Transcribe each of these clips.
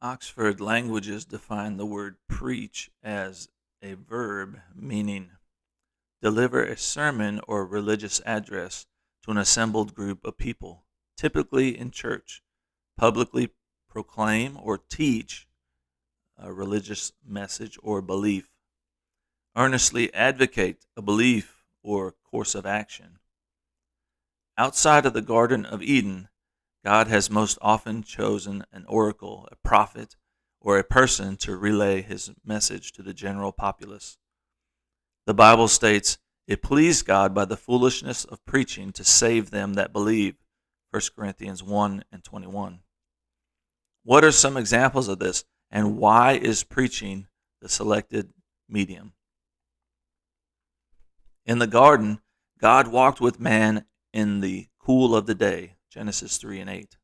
Oxford Languages define the word preach as a verb meaning deliver a sermon or religious address to an assembled group of people, typically in church, publicly proclaim or teach a religious message or belief, earnestly advocate a belief or course of action. Outside of the Garden of Eden, God has most often chosen an oracle, a prophet, or a person to relay his message to the general populace. The Bible states, "It pleased God by the foolishness of preaching to save them that believe." 1 Corinthians 1 and 21. What are some examples of this, and why is preaching the selected medium? In the garden, God walked with man in the cool of the day, Genesis 3 and 8.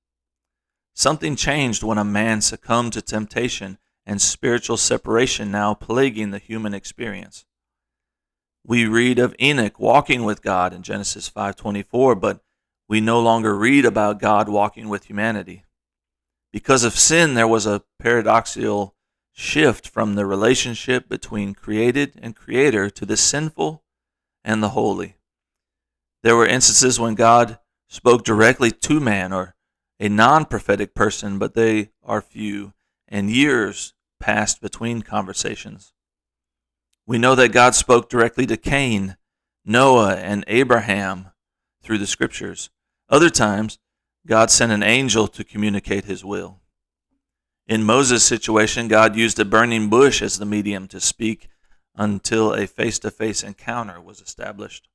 Something changed when a man succumbed to temptation and spiritual separation now plaguing the human experience. We read of Enoch walking with God in Genesis 5:24, but we no longer read about God walking with humanity. Because of sin, there was a paradoxical shift from the relationship between created and creator to the sinful and the holy. There were instances when God spoke directly to man or a non-prophetic person, but they are few, and years passed between conversations. We know that God spoke directly to Cain, Noah, and Abraham through the scriptures. Other times, God sent an angel to communicate his will. In Moses' situation, God used a burning bush as the medium to speak until a face-to-face encounter was established.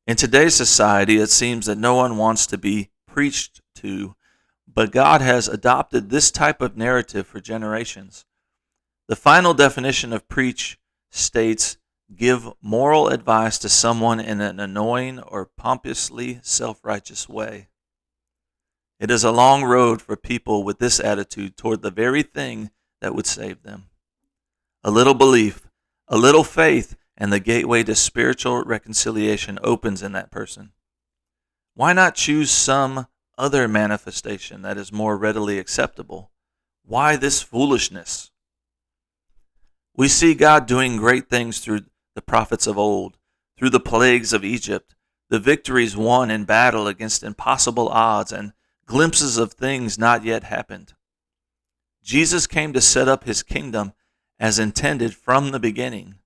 In today's society, it seems that no one wants to be preached to, but God has adopted this type of narrative for generations. The final definition of preach states, give moral advice to someone in an annoying or pompously self-righteous way. It is a long road for people with this attitude toward the very thing that would save them. A little belief, a little faith, and the gateway to spiritual reconciliation opens in that person. Why not choose some other manifestation that is more readily acceptable? Why this foolishness? We see God doing great things through the prophets of old, through the plagues of Egypt, the victories won in battle against impossible odds, and glimpses of things not yet happened. Jesus came to set up his kingdom as intended from the beginning.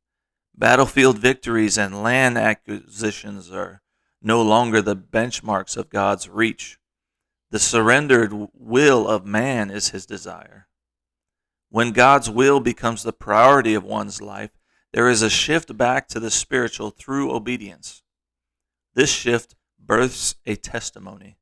Battlefield victories and land acquisitions are no longer the benchmarks of God's reach. The surrendered will of man is his desire. When God's will becomes the priority of one's life, there is a shift back to the spiritual through obedience. This shift births a testimony.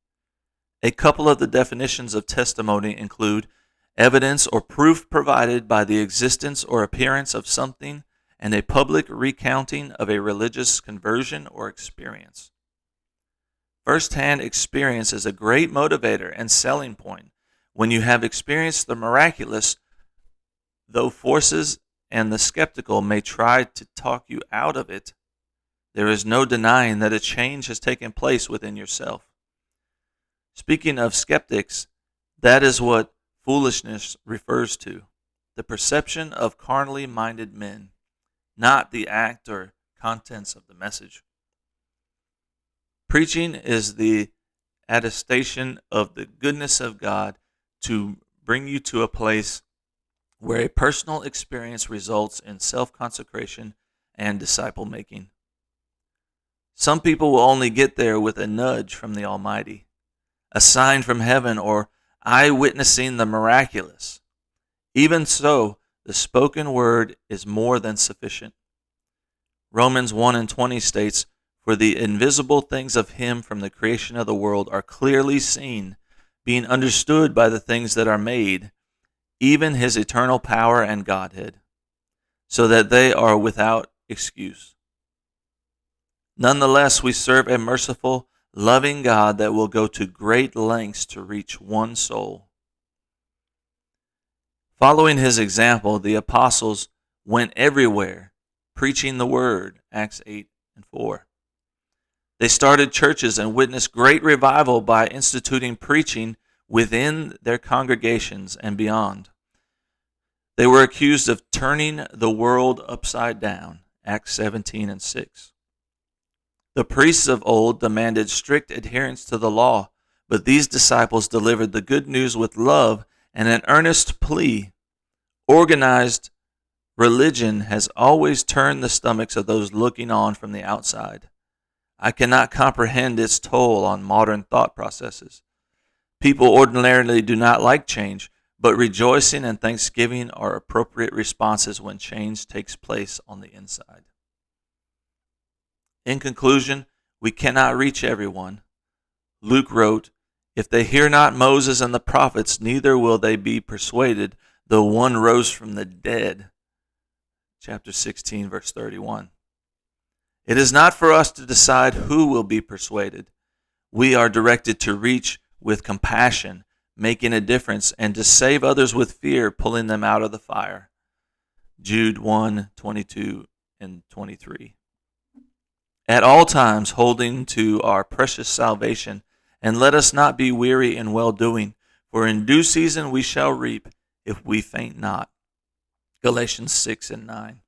A couple of the definitions of testimony include evidence or proof provided by the existence or appearance of something and a public recounting of a religious conversion or experience. First-hand experience is a great motivator and selling point. When you have experienced the miraculous, though forces and the skeptical may try to talk you out of it, there is no denying that a change has taken place within yourself. Speaking of skeptics, that is what foolishness refers to, the perception of carnally minded men, not the act or contents of the message. Preaching is the attestation of the goodness of God to bring you to a place where a personal experience results in self-consecration and disciple making. Some people will only get there with a nudge from the Almighty, a sign from heaven, or eyewitnessing the miraculous. Even so, the spoken word is more than sufficient. Romans 1 and 20 states, "For the invisible things of him from the creation of the world are clearly seen, being understood by the things that are made, even his eternal power and Godhead, so that they are without excuse." Nonetheless, we serve a merciful, loving God that will go to great lengths to reach one soul. Following his example, the apostles went everywhere, preaching the word, Acts 8 and 4. They started churches and witnessed great revival by instituting preaching within their congregations and beyond. They were accused of turning the world upside down, Acts 17 and 6. The priests of old demanded strict adherence to the law, but these disciples delivered the good news with love and an earnest plea. Organized religion has always turned the stomachs of those looking on from the outside. I cannot comprehend its toll on modern thought processes. People ordinarily do not like change, but rejoicing and thanksgiving are appropriate responses when change takes place on the inside. In conclusion, we cannot reach everyone. Luke wrote, "If they hear not Moses and the prophets, neither will they be persuaded, though one rose from the dead." Chapter 16, verse 31. It is not for us to decide who will be persuaded. We are directed to reach with compassion, making a difference, and to save others with fear, pulling them out of the fire. Jude 1, 22 and 23. At all times holding to our precious salvation, and let us not be weary in well-doing, for in due season we shall reap if we faint not. Galatians 6 and 9.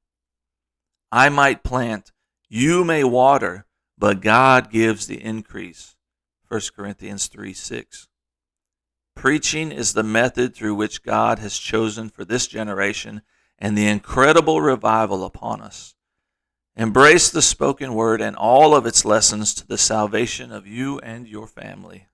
I might plant, you may water, but God gives the increase. 1 Corinthians 3, 6. Preaching is the method through which God has chosen for this generation and the incredible revival upon us. Embrace the spoken word and all of its lessons to the salvation of you and your family.